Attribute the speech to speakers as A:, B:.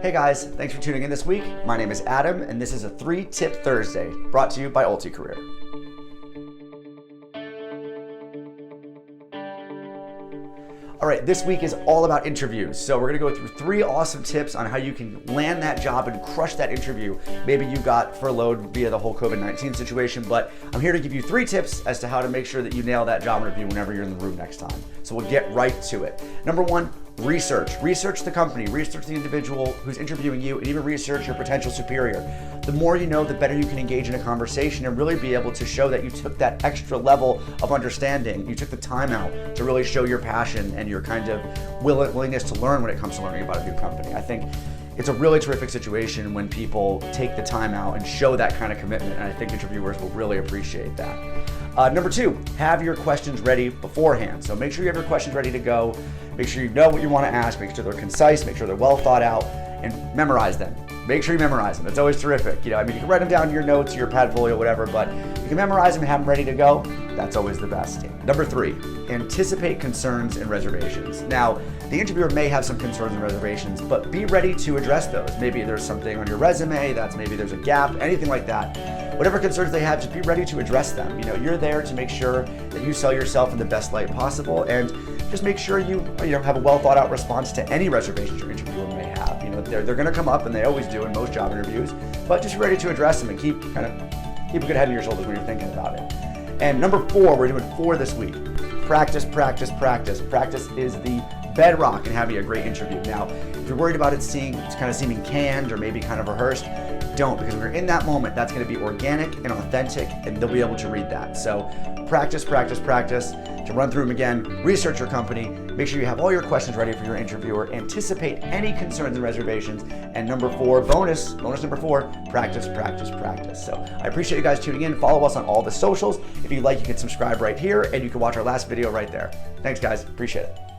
A: Hey guys, thanks for tuning in this week. My name is Adam, and this is a 3-Tip Thursday brought to you by UltiCareer. All right, this week is all about interviews. So we're gonna go through 3 awesome tips on how you can land that job and crush that interview. Maybe you got furloughed via the whole COVID-19 situation, but I'm here to give you 3 tips as to how to make sure that you nail that job interview whenever you're in the room next time. So we'll get right to it. Number 1, research. Research the company, research the individual who's interviewing you, and even research your potential superior. The more you know, the better you can engage in a conversation and really be able to show that you took that extra level of understanding. You took the time out to really show your passion and your kind of willingness to learn when it comes to learning about a new company. I think it's a really terrific situation when people take the time out and show that kind of commitment, and I think interviewers will really appreciate that. Number 2, have your questions ready beforehand. So make sure you have your questions ready to go. Make sure you know what you want to ask. Make sure they're concise. Make sure they're well thought out, and memorize them. Make sure you memorize them. It's always terrific. You can write them down in your notes, your Padfolio, whatever, but you can memorize them and have them ready to go. That's always the best. Number 3, anticipate concerns and reservations. Now, the interviewer may have some concerns and reservations, but be ready to address those. Maybe there's something on your resume, maybe there's a gap, anything like that. Whatever concerns they have, just be ready to address them. You're there to make sure that you sell yourself in the best light possible, and just make sure you have a well thought out response to any reservations your interviewer may have. They're going to come up, and they always do in most job interviews, but just be ready to address them and keep a good head on your shoulders when you're thinking about it. And number 4, we're doing 4 this week. Practice, practice, practice. Practice is the bedrock in having a great interview. Now, if you're worried about it's kind of seeming canned or maybe kind of rehearsed, don't, because when you're in that moment, that's going to be organic and authentic, and they'll be able to read that. So practice, practice, practice. To run through them again, research your company, make sure you have all your questions ready for your interviewer, anticipate any concerns and reservations, and number 4, bonus number 4, practice, practice, practice. So I appreciate you guys tuning in. Follow us on all the socials. If you like, you can subscribe right here, and you can watch our last video right there. Thanks guys, appreciate it.